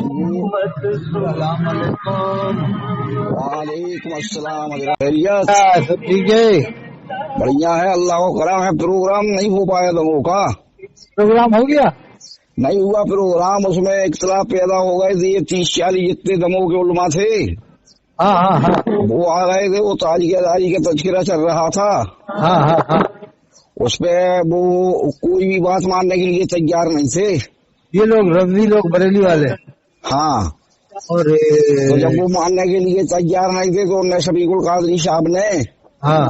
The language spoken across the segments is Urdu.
السلام علیکم۔ وعلیکم السلام حضرت، خیریت؟ سب ٹھیک ہے؟ بڑھیا ہے، اللہ کا کرم ہے۔ پروگرام نہیں ہو پایا دموں کا، پروگرام ہو گیا؟ نہیں ہوا پروگرام، اس میں اختلاف پیدا ہو گئے تھے۔ یہ 30-40 جتنے دموں کے علماء تھے ہاں ہاں ہاں وہ آ گئے تھے، وہ تاریخ اداری کا تذکرہ چل رہا تھا، ہاں ہاں ہاں اس پہ وہ کوئی بھی بات ماننے کے لیے تیار نہیں تھے۔ یہ لوگ رضوی لوگ بریلی والے، ہاں، اور تو جب وہ ماننے کے لیے تیار نہیں تھے تو انہیں شفیق القادری صاحب نے ہاں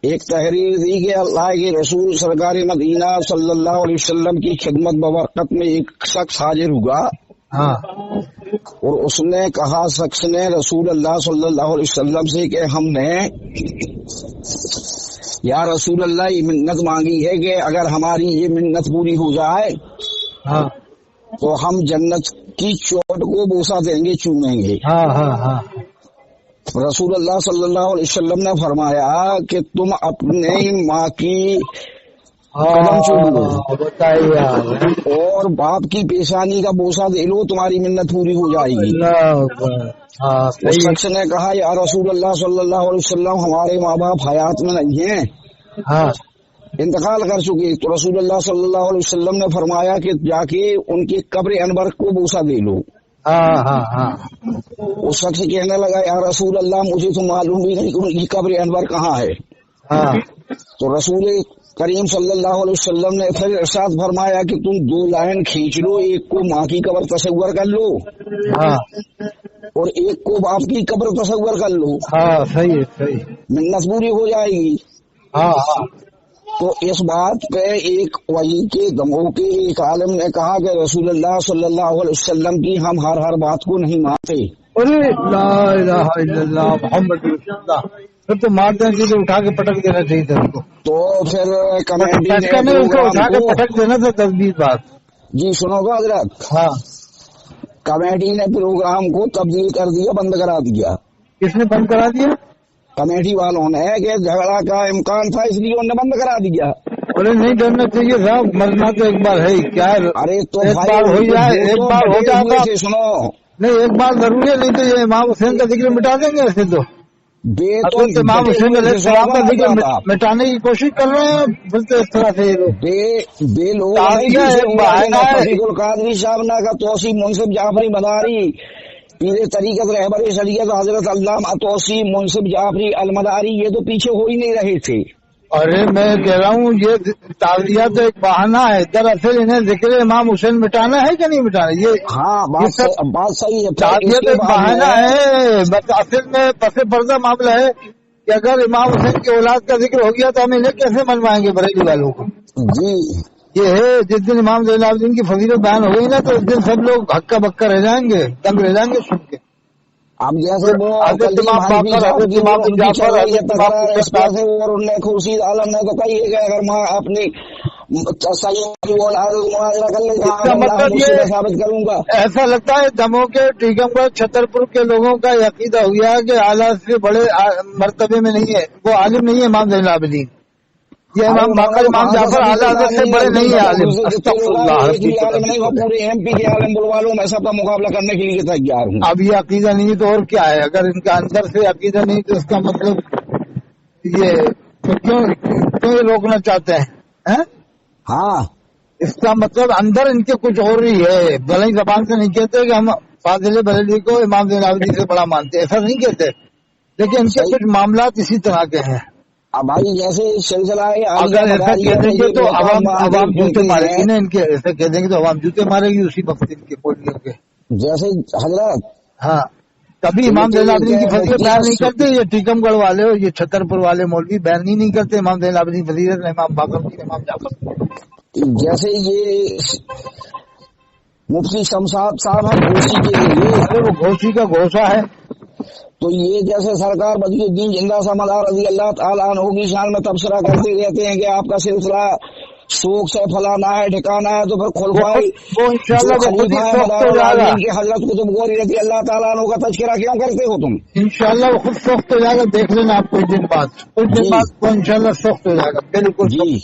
ایک تحریر دی کہ اللہ کے رسول سرکار مدینہ صلی اللہ علیہ وسلم کی خدمت ببرکت میں ایک شخص حاضر ہوا، ہاں اور اس نے کہا، شخص نے رسول اللہ صلی اللہ علیہ وسلم سے کہ ہم نے یا رسول اللہ یہ منت مانگی ہے کہ اگر ہماری یہ منت پوری ہو جائے ہاں تو ہم جنت کی چوٹ کو بوسہ دیں گے، چومیں گے۔ ہاں ہاں ہاں رسول اللہ صلی اللہ علیہ وسلم نے فرمایا کہ تم اپنے ماں کی قدم چوم لو بتائیے اور باپ کی پیشانی کا بوسہ دے لو، تمہاری منت پوری ہو جائے گی۔ اس شخص نے کہا، یا رسول اللہ صلی اللہ علیہ وسلم ہمارے ماں باپ حیات میں نہیں ہیں، ہاں انتقال کر چکے۔ تو رسول اللہ صلی اللہ علیہ وسلم نے فرمایا کہ جا کے ان کے قبر انور کو بوسہ دے لو۔ ہاں ہاں ہاں اس شخص کہنے لگا، یا رسول اللہ مجھے تو معلوم بھی نہیں کہ ان کی قبر انور کہاں ہے۔ ہاں تو رسول کریم صلی اللہ علیہ وسلم نے پھر ارشاد فرمایا کہ تم 2 لائن کھینچ لو، ایک کو ماں کی قبر تصور کر لو ہاں اور ایک کو باپ کی قبر تصور کر لو، ہاں صحیح ہے صحیح، منت پوری ہو جائے گی۔ ہاں ہاں تو اس بات پہ ایک وحی کے دموں کے ایک عالم نے کہا کہ رسول اللہ صلی اللہ علیہ وسلم کی ہم ہر بات کو نہیں مانتے۔ ارے لا الہ الا اللہ محمد رسول اللہ، پھر تو مارتے ہیں کہ اٹھا کے پٹک دینا چاہیے تھا ان کو، تو پھر کمیٹی نے پٹکا نہیں، ان کو اٹھا کے پٹک دینا تھا 10-20 بار۔ جی سنو گا حضرت، ہاں کمیٹی نے پروگرام کو تبدیل کر دیا، بند کرا دیا۔ کس نے بند کرا دیا؟ کمیٹی والوں نے کہ جھگڑا کا امکان تھا اس لیے انہوں نے بند کرا دیا۔ ارے نہیں ڈرنا چاہیے صاحب، مرنا تو ایک بار ہے ہی، کیا ہے، ارے تو ایک بھائی بار ہو جائے، ایک بار ہو جائے گا، سنو، نہیں ایک بار ضروری ہے، نہیں تو یہ امام حسین کا ذکر مٹا دیں گے ایسے تو حضرت امام حسین علیہ السلام کا ذکر مٹانے کی کوشش کر رہے ہیں، بولتے اس طرح سے بے لوگ شفیق القادری صاحب نے کا توصیف منصف جعفری مداری پیر طریقت رہبر شریعت حضرت علامہ توصیف منصف جعفری المداری، یہ تو پیچھے ہو ہی نہیں رہے تھے۔ ارے میں کہہ رہا ہوں یہ تعزیہ تو ایک بہانہ ہے، دراصل انہیں ذکر امام حسین مٹانا ہے کہ نہیں مٹانا؟ یہ ہاں بات صحیح ہے، تعزیہ تو ایک بہانہ ہے، بس اصل میں پس پردہ معاملہ ہے کہ اگر امام حسین کی اولاد کا ذکر ہو گیا تو ہم انہیں کیسے منوائیں گے بریلی والوں کو؟ جی یہ ہے جس دن امام زین العابدین کی فضیلت بیان ہو گئی نا تو اس دن سب لوگ ہکا بکا رہ جائیں گے، دنگ رہ جائیں گے سن کے۔ اب جیسے وہ خورشید عالم نے تو کہی ہے کہ اگر ماں اپنی مطلب یہ ثابت کروں گا، ایسا لگتا ہے دموں کے ٹیکمگڑھ چھترپور کے لوگوں کا یہ عقیدہ ہو گیا کہ اعلیٰ سے بڑے مرتبے میں نہیں ہے، وہ عالم نہیں ہے امام زین العابدین، یہ امام باقر امام جعفر اعلیٰ حضرت سے بڑے نہیں ہے عالم، نہیں وہ پورے ایم پی کے عالم بلوا لوں، میں سب کا مقابلہ کرنے کے لیے تیار ہوں۔ اب یہ عقیدہ نہیں تو اور کیا ہے؟ اگر ان کا اندر سے عقیدہ نہیں تو اس کا مطلب یہ کیوں یہ روکنا چاہتے ہیں؟ ہاں اس کا مطلب اندر ان کے کچھ اور ہی ہے، بھلے ہی زبان سے نہیں کہتے کہ ہم فاضل بریلوی کو امام زین العابدین سے بڑا مانتے، ایسا نہیں کہتے، لیکن ان کے کچھ معاملات اسی طرح کے ہیں۔ اب بھائی جیسے سلسلہ ہے، اگر ایسا کہہ دیں گے تو عوام جوتے مارے گی نا، ان کے ایسا کہہ دیں گے تو عوام جوتے مارے گی اسی وقت ان کے پولیوں کے۔ جیسے حضرت ہاں کبھی امام زین العابدین کی فضیلت بیان نہیں کرتے، یہ ٹیکمگڑھ والے اور یہ چھترپور والے مولوی بیان نہیں کرتے امام زین العابدین فضیلت، امام باقر امام جعفر۔ جیسے یہ مفتی شمشاد صاحب ہیں گھوسی کے لیے، وہ گھوسی کا گھوسا ہے، تو یہ جیسے سرکار بدی الدین زندہ سمدار رضی اللہ تعالیٰ عنہ کی شان میں تبصرہ کرتے رہتے ہیں کہ آپ کا سلسلہ شوق سے فلانا ہے ٹھکانا ہے، تو پھر کھلفائے وہ انشاءاللہ خلیفہ کی حضرت قطب غوری رضی اللہ تعالیٰ عنہ کا تذکرہ کیوں کرتے ہو تم؟ انشاءاللہ وہ خود سخت ہو جائے گا، دیکھ لینا آپ کچھ دن بعد وہ انشاءاللہ سخت ہو جائے گا بالکل۔ جی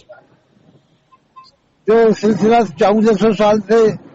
جو سلسلہ 1400 سال سے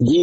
جی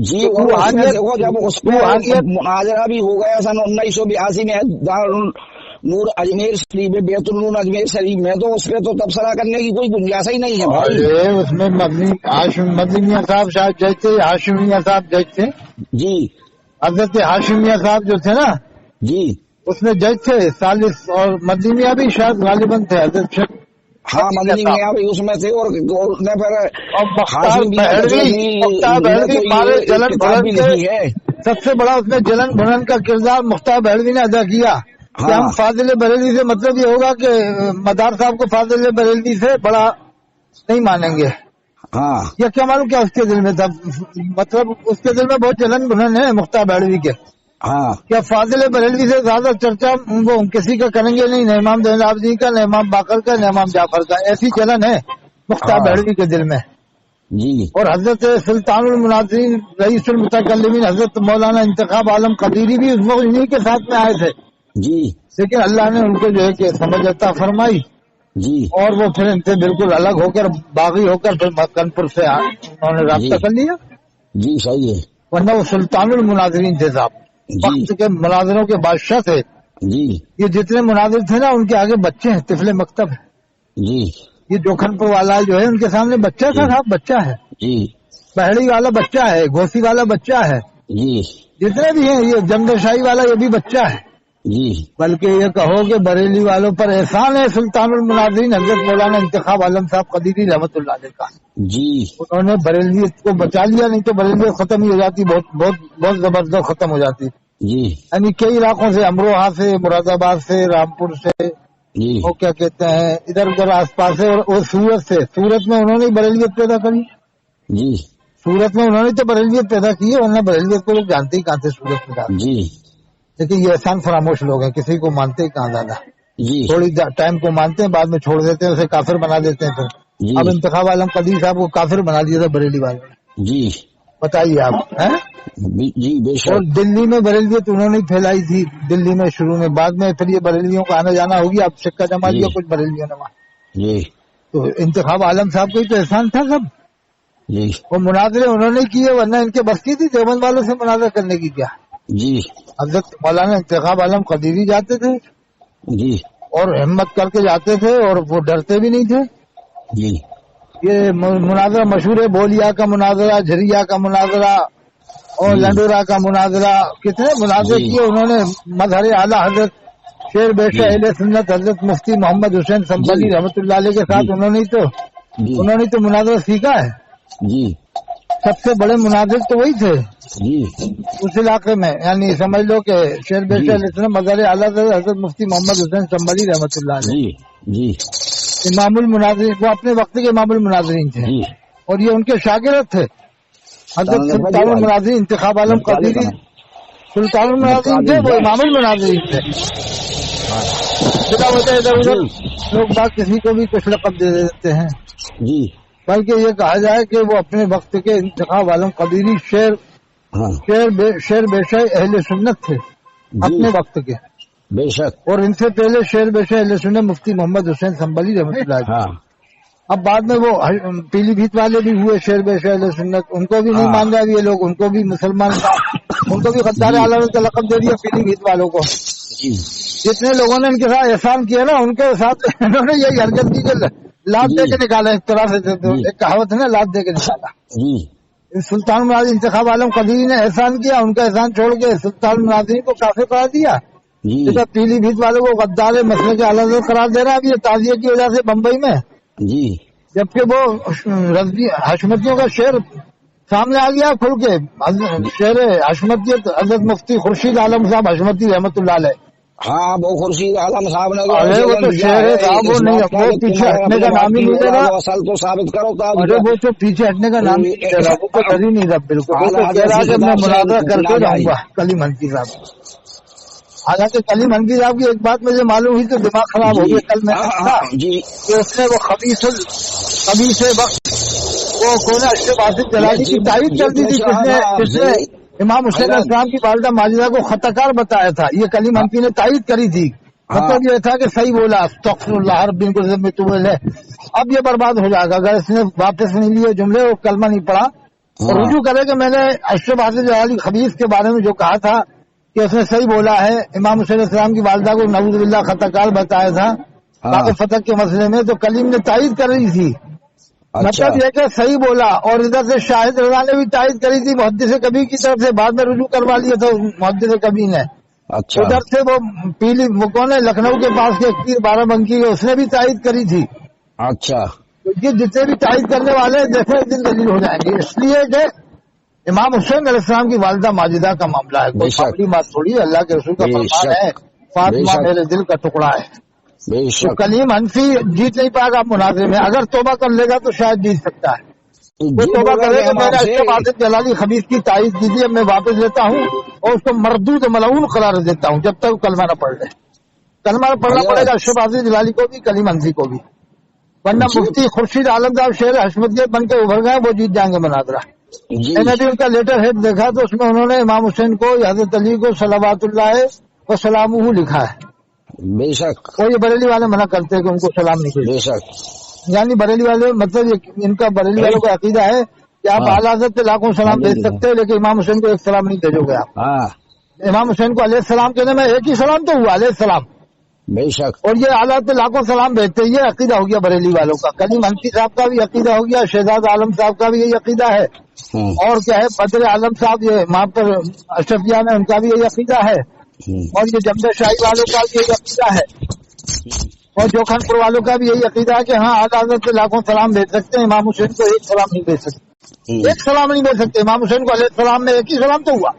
جی اور اس میں دیکھو جب اس پہ مناظرہ بھی ہو گیا سن 1982 میں دار نور اجمیر شریف میں، بیت النور اجمیر شریف میں، تو اس پہ تو تبصرہ کرنے کی کوئی گنجائش ہی نہیں ہے بھائی۔ اس میں مدنی میاں صاحب شاید جج تھے، ہاشم میاں صاحب جج تھے جی حضرت ہاشم میاں صاحب جو تھے نا جی اس میں جج تھے ثالث، اور مدنی میاں بھی شاید غالباً تھے حضرت شیخ ہاں مدنی میاں بھی اس میں تھے، اور اس نے پھر اور مختار بہڑوی مارے جلن بھرن کے ہے۔ سب سے بڑا اس میں جلن بھرن کا کردار مختار بہڑوی نے ادا کیا کہ ہم فاضل بریلوی سے، مطلب یہ ہوگا کہ مدار صاحب کو فاضل بریلوی سے بڑا نہیں مانیں گے۔ ہاں یہ کیا معلوم کیا اس کے دل میں تھا، مطلب اس کے دل میں بہت جلن بھرن ہے مختار بہڑوی کے، ہاں کیا فاضل بریلوی سے زیادہ چرچا وہ کسی کا کریں گے نہیں، نہ امام زین العابدین کا، نہ امام باقر کا، نہ امام جعفر کا، ایسی جلن ہے مختار بہڑوی کے دل میں۔ جی اور حضرت سلطان المناظرین رئیس المتکلمین حضرت مولانا انتخاب عالم قدیری بھی اس وقت انہی کے ساتھ میں آئے تھے، جی لیکن اللہ نے ان کو جو ہے کہ سمجھ عطا فرمائی جی اور وہ پھر ان سے بالکل الگ ہو کر باغی ہو کر پھر مکنپور سے انہوں نے رابطہ کر لیا، جی صحیح ہے ورنہ وہ سلطان المناظرین تھے صاحب، وقت کے مناظروں کے بادشاہ تھے۔ جی یہ جتنے مناظر تھے نا ان کے آگے بچے ہیں، طفل مکتب ہے۔ جی یہ جوکھن پور والا جو ہے ان کے سامنے بچہ تھا صاحب، بچہ ہے، جی بہڑی والا بچہ ہے، گوسی والا بچہ ہے، جی جتنے بھی ہیں، یہ جمدر شاہی والا یہ بھی بچہ ہے۔ جی بلکہ یہ کہو کہ بریلی والوں پر احسان ہے سلطان المناظرین حضرت مولانا انتخاب عالم صاحب قدیری رحمۃ اللہ علیہ کا، جی انہوں نے بریلیت کو بچا لیا، نہیں تو بریلیت ختم ہی ہو جاتی، بہت بہت بہت زبردست ختم ہو جاتی۔ جی یعنی کئی علاقوں سے، امروہہ سے، مراد آباد سے، رامپور سے، جی وہ کیا کہتے ہیں ادھر ادھر آس پاس سے، اور سورت سے، سورت میں انہوں نے بریلیت پیدا کری، جی سورت میں انہوں نے تو بریلیت پیدا کی ہے، ورنہ بریلیت کو لوگ جانتے ہی کہاں تھے سورت میں جاتے، جی لیکن یہ احسان فراموش لوگ ہیں، کسی کو مانتے ہی کہاں زیادہ، جی تھوڑی ٹائم کو مانتے ہیں، بعد میں چھوڑ دیتے ہیں، اسے کافر بنا دیتے ہیں۔ پھر جی اب انتخاب عالم قدیر صاحب کو کافر بنا دیا تھا بریلی والوں نے، جی بتائیے آپ ہیں؟ جی بے اور شک دلی میں بریلیت انہوں نے پھیلائی تھی، دلی میں شروع میں، بعد میں پھر یہ بریلیوں کا آنا جانا ہو گیا، اب سکہ جما لیا کچھ بریلیوں نے وہاں۔ جی تو انتخاب عالم صاحب کا ہی تو احسان تھا سب، جی وہ مناظرے انہوں نے کیے، ورنہ ان کے بس کی تھی دیوبند والوں سے مناظرہ کرنے کی کیا؟ جی حضرت مولانا انتخاب عالم قدیری جاتے تھے جی اور ہمت کر کے جاتے تھے، اور وہ ڈرتے بھی نہیں تھے۔ جی یہ مناظرہ مشہور ہے، بولیا کا مناظرہ، جھریا کا مناظرہ، اور لنڈورا کا مناظرہ، کتنے مناظرے جی کیے انہوں نے۔ مظہر اعلیٰ حضرت شیر بیشہ اہل سنت حضرت مفتی محمد حسین سنبھلی رحمۃ اللہ علیہ کے ساتھ انہوں نے تو مناظرہ سیکھا ہے۔ جی سب سے بڑے مناظر تو وہی تھے جی اس علاقے میں، یعنی سمجھ لو کہ شیر بیشہ علیہ السلام مظہر اعلیٰ حضرت مفتی محمد حسین سنبھلی رحمۃ اللہ علیہ جی جی امام المناظرین، وہ اپنے وقت کے امام المناظرین تھے، جی اور یہ ان کے شاگرد تھے۔ حضرت سلطان المناظرین انتخاب عالم قدیری سلطان المناظرین تھے، وہ امام المناظرین تھے۔ بلا وجہ ادھر ادھر لوگ باغ کسی کو بھی کچھ لقب دے دیتے ہیں، جی بلکہ یہ کہا جائے کہ وہ اپنے وقت کے انتخاب عالم قدیری ہاں شیر بیشہ اہل سنت تھے اپنے وقت کے، بے شک اور ان سے پہلے شیر بیشہ اہل سنت مفتی محمد حسین سنبھلی رحمۃ اللہ علیہ۔ ہاں اب بعد میں وہ پیلی بھیت والے بھی ہوئے شیر بیشہ اہل سنت، ان کو بھی نہیں مان رہا یہ لوگ، ان کو بھی مسلمان کا، ان کو بھی غدار عالم کا لقب دے دیا پیلی بھیت والوں کو۔ جی جتنے لوگوں نے ان کے ساتھ احسان کیا نا، ان کے ساتھ انہوں نے یہی حرکت کی کہ لات دے کے نکالا، ایک طرح سے ایک کہاوت ہے نا، لات دے کے نکالا۔ جی سلطان المناظرین انتخاب عالم قدیری نے احسان کیا، ان کا احسان چھوڑ کے سلطان المناظرین کو کافر قرار دیا، جی جیسا پیلی بھیت والوں کو غدار مسئلے کے اعلیٰ قرار دے رہا ہے اب یہ تعزیے کی وجہ سے بمبئی میں، جی جبکہ وہ حشمتیوں کا شعر سامنے آ گیا کھل کے، شعر حشمتیت حضرت مفتی خورشید عالم صاحب حشمتی رحمۃ اللہ علیہ۔ ہاں وہ خورشید عالم صاحب نے ارے وہ تو شعر ہے صاحب، وہ نہیں، وہ پیچھے ہٹنے کا نام ہی نہیں لے رہا، اصل تو ثابت کرو ارے وہ تو پیچھے ہٹنے کا نام ہی نہیں لے رہا، وہ تو ڈر ہی نہیں رہا بالکل، وہ تو کہہ رہا کہ میں مناظرہ کر کے رہوں گا کلیم حنفی صاحب۔ حالانکہ کلیم حنفی صاحب کی ایک بات مجھے معلوم ہوئی تو دماغ خراب ہو گیا کل میں جی کہ اس نے وہ خبیث وقت وہ کون اشرف آصف جلالی کی تائید کر دی تھی، جس نے امام حسین السلام کی والدہ ماجدہ کو خطا کار بتایا تھا، یہ کلیم حنفی نے تائید کری تھی مطلب یہ تھا کہ صحیح بولا استغفراللہ رب من کل ذنب توب الیہ. اب یہ برباد ہو جائے گا اگر اس نے واپس نہیں لیے جملے اور کلمہ نہیں پڑھا اور رجوع کرے کہ میں نے اشرف حاصل جلالی خبیث کے بارے میں جو کہا تھا کہ اس نے صحیح بولا ہے. امام حسین علیہ السلام کی والدہ کو نعوذ باللہ خطا کار بتایا تھا باقی فتح کے مسئلے میں, تو کلیم نے تائید کر رہی تھی. مطلب یہ کہ صحیح بولا, اور ادھر سے شاہد رضا نے بھی تائید کری تھی محدث کبیر کی طرف سے, بعد میں رجوع کروا لیا تھا محدث کبیر نے. ادھر سے وہ پیلی وہ کون ہے لکھنؤ کے پاس کے پیر بارہ بنکی ہے اس نے بھی تائید کری تھی. اچھا یہ جتنے بھی تائید کرنے والے جیسے ایک دن دلیل ہو جائیں گے, اس لیے کہ امام حسین علیہ السلام کی والدہ ماجدہ کا معاملہ ہے, کوئی معمولی بات تھوڑی, اللہ کے رسول کا فرمان ہے فاطمہ میرے دل کا ٹکڑا ہے. تو کلیم حنفی جیت نہیں پائے گا مناظرے میں, اگر توبہ کر لے گا تو شاید جیت سکتا ہے. وہ توبہ کرے کہ میں نے اشرف حاصل جلالی خبیث کی تائید کی تھی, اب میں واپس لیتا ہوں اور اس کو مردود ملعون قرار دیتا ہوں جب تک کلمہ نہ پڑھ لے. کلمہ پڑھنا پڑے گا اشرف حاصل جلالی کو بھی کلیم حنفی کو بھی, ورنہ مفتی خورشید عالم صاحب شہر حشمتیت بن کے ابھر گئے, وہ جیت جائیں گے مناظرہ. میں نے بھی ان کا لیٹر ہیڈ دیکھا تو اس میں انہوں نے امام حسین کو حضرت علی کو صلوات اللہ وسلامہ لکھا ہے. بے شک اور یہ بریلی والے منع کرتے ہیں کہ ان کو سلام نہیں کہتے. بے شک یعنی بریلی والے مطلب ان کا بریلی والوں کا عقیدہ ہے کہ آپ اعلیٰ حضرت سے لاکھوں سلام بھیج سکتے ہیں لیکن امام حسین کو ایک سلام نہیں بھیجو گے آپ. امام حسین کو علیہ السلام کہنے میں ایک ہی سلام تو ہوا, علیہ السلام. بے شک. اور یہ اعلیٰ حضرت لاکھوں سلام بھیجتے, یہ عقیدہ ہو گیا بریلی والوں کا. کلیم حنفی صاحب کا بھی عقیدہ ہو گیا, شہزاد عالم صاحب کا بھی یہی عقیدہ ہے, اور کیا ہے بدر عالم صاحب یہ وہاں پر اشرفیہ میں ان کا بھی یہی عقیدہ ہے, اور یہ جمد شاہی والوں کا بھی یہی عقیدہ ہے, اور جوکھن پور والوں کا بھی یہی عقیدہ ہے کہ ہاں اعلیٰ حضرت سے لاکھوں سلام بھیج سکتے ہیں, امام حسین کو ایک سلام نہیں بھیج سکتے. ایک سلام نہیں بھیج سکتے, امام حسین کو علیہ السلام میں ایک ہی سلام تو ہوا,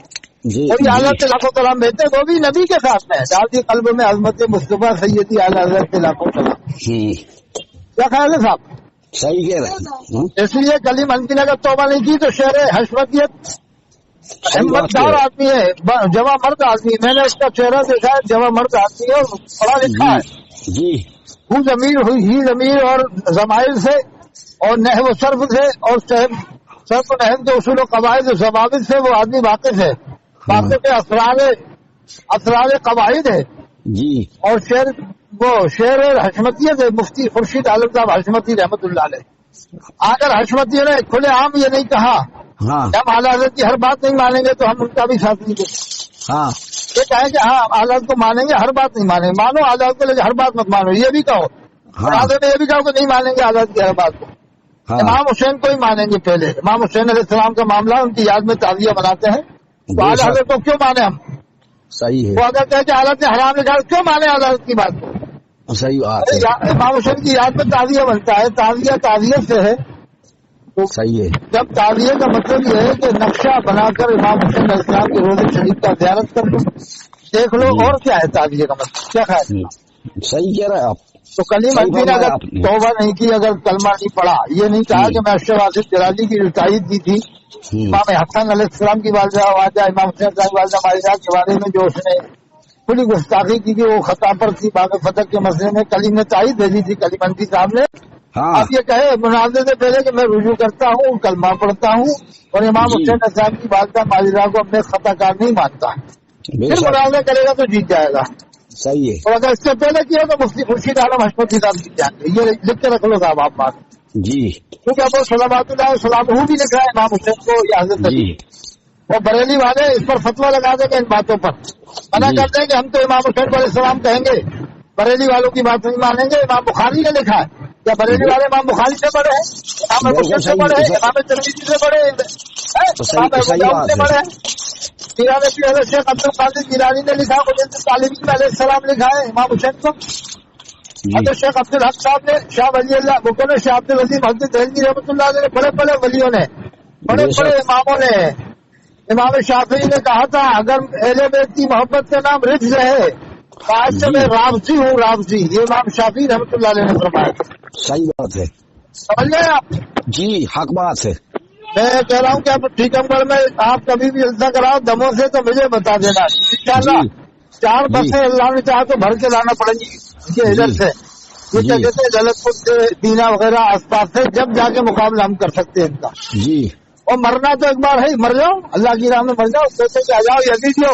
اور یہ اعلیٰ سے لاکھوں سلام بھیجتے ہیں, وہ بھی نبی کے ساتھ میں ڈالتی قلب میں عظمت مصطفیٰ سیدی اعلیٰ حضرت سے لاکھوں سلام. کیا خیال ہے صاحب؟ صحیح کہہ رہے ہیں. اس لیے کلیم حنفی نے اگر توبہ نہیں کی تو شہر حشمتیت ہمت دار آدمی ہے, جواں مرد آدمی, میں نے اس کا چہرہ دیکھا ہے, جواں مرد آدمی ہے اور پڑھا لکھا ہے جی. وہ ضمیر اور ضمائر سے اور نحو و صرف سے اور صرف و نحو کے اصول و قواعد و ضوابط سے وہ آدمی واقف ہے, واقف اسرار قواعد ہے جی. اور شعر حشمتیت ہے, مفتی خورشید عالم صاحب حشمتی رحمت اللہ علیہ. اگر حشمتی نے کھلے عام یہ نہیں کہا ہم اعلیٰ حضرت کی ہر بات نہیں مانیں گے تو ہم ان کا بھی ساتھ نہیں دیں گے. یہ کہیں کہ ہاں اعلیٰ حضرت کو مانیں گے, ہر بات نہیں مانیں گے, مانو اعلیٰ حضرت کو, لیکن ہر بات مت مانو, یہ بھی کہو. حضرت یہ بھی کہو کہ نہیں مانیں گے اعلیٰ حضرت کی ہر بات کو. امام حسین کو ہی مانیں گے پہلے. امام حسین علیہ السلام کا معاملہ ان کی یاد میں تعزیہ مناتے ہیں, تو اعلیٰ حضرت کو کیوں مانیں ہم؟ صحیح ہے. وہ اگر کہے کہ اعلیٰ نے حرام نکال کیوں مانیں اعلیٰ حضرت کی بات کو؟ صحیح بات ہے. امام حسین کی یاد میں تعزیہ بنتا ہے, تعزیت سے ہے. صحیح ہے. جب تعزیہ کا مطلب یہ ہے کہ نقشہ بنا کر امام حسین علیہ السلام کے روزے شریف کا زیارت کر لو, دیکھ لو, اور کیا ہے تعزیہ کا مطلب, کیا خیال ہے؟ صحیح کہہ رہے ہیں آپ. تو کلیم حنفی نے اگر توبہ نہیں کی, اگر کلمہ نہیں پڑھا, یہ نہیں کہا کہ میں اشرف حاصل جلالی کی تائید کی تھی, امام حسن علیہ السلام کی والدہ امام حسین کی والدہ ماجدہ کے بارے میں جو اس نے کھلی گستاخی کی تھی, وہ خطا پر تھی باغ فتح کے مسئلے میں, کلیم نے تائید بھیجی تھی کلیم حنفی صاحب نے. آپ یہ کہے مناظرے سے پہلے کہ میں رجوع کرتا ہوں, کلمہ پڑھتا ہوں, اور امام حسین صاحب کی والدہ ماجدہ کو اپنے خطا کار نہیں مانتا, پھر مناظرہ کرے گا تو جیت جائے گا. صحیح ہے. اور اگر اس سے پہلے کیا تو مفتی خورشید عالم حشمتی صاحب جیت جائیں گے. یہ لکھ کے رکھ لو صاحب آپ بات جی, کیونکہ اب وہ صلوات اللہ وسلامہ بھی لکھ رہا ہے امام حسین کو یا حضرت علی, اور بریلی والے اس پر فتویٰ لگا دیں گے ان باتوں پر, منع کر دیں کہ ہم تو امام حسین علیہ السلام کہیں گے, بریلی والوں کی بات نہیں مانیں گے. امام بخاری نے لکھا ہے, کیا بریلی والے امام بخاری سے بڑے ہیں, امام حسین سے بڑے ہیں, امام ترمذی سے بڑے ہیں, امام ابو داؤد سے بڑے ہیں. شیخ عبد القادر جیلانی نے لکھا, طالبی علیہ السلام لکھا ہے امام حسین کو. حضرت شیخ عبد الحق صاحب نے, شاہ ولی اللہ بکو نے, شاہ عبد العزیز حضرت دہلوی رحمۃ اللہ علیہ نے, بڑے بڑے ولیوں نے, بڑے بڑے اماموں نے. امام شافعی نے کہا تھا اگر اہل بیت کی محبت کا نام رجز ہے تو آج سے میں رافضی ہوں, رافضی. یہ امام شافعی رحمۃ اللہ علیہ نے فرمایا. صحیح بات ہے, سمجھ گئے آپ؟ جی حق بات ہے. میں کہہ رہا ہوں کہ آپ ٹھیکمگڑھ میں آپ کبھی بھی جلسہ کراؤ دموں سے تو مجھے بتا دینا انشاءاللہ. 4 بسیں اللہ نے چاہا تو بھر کے لانا پڑیں گی ادھر سے, یہ کیا کہتے ہیں جلت پور سے, دینا وغیرہ آس پاس سے, جب جا کے مقابلہ ہم کر سکتے ہیں ان کا. جی, اور مرنا تو ایک بار ہے, مر جاؤ اللہ کی راہ میں مر جاؤ, کہتے کہ آ جاؤ یزیدیو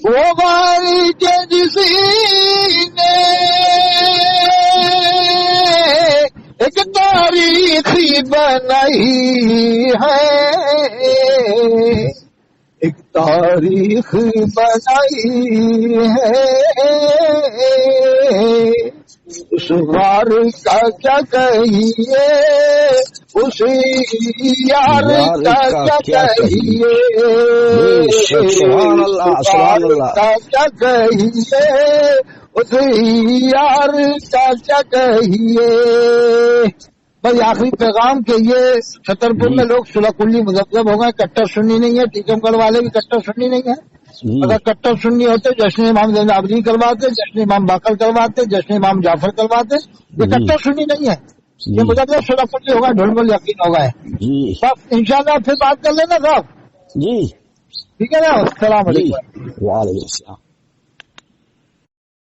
وہ باری کے جسی نے ایک تاریخ بنائی ہے، ایک تاریخ بنائی ہے، اس بار کا کیا کہیے، اس یار کا کیا کہیے، سبحان اللہ اس سبحان بار اللہ. کا کیا کہیے، اس یار کا کیا کہیے. بھائی آخری پیغام کہ یہ چھترپور میں لوگ صلح کلی مذہب ہو گئے، کٹر سنی نہیں ہے. ٹیکم گڑھ والے بھی کٹر سنی نہیں ہے. اگر کٹر سنی ہوتے جشن امام زین العابدین کرواتے، جشن امام باقر کرواتے، جشن امام جعفر کرواتے. یہ کٹر سنی نہیں ہے، یہ مذہب صلح کلی ہوگا، ڈھول بول یقین ہوگا. جی صاحب انشاءاللہ پھر بات کر لینا صاحب، جی ٹھیک ہے نا. السلام جی علیکم. وعلیکم السلام.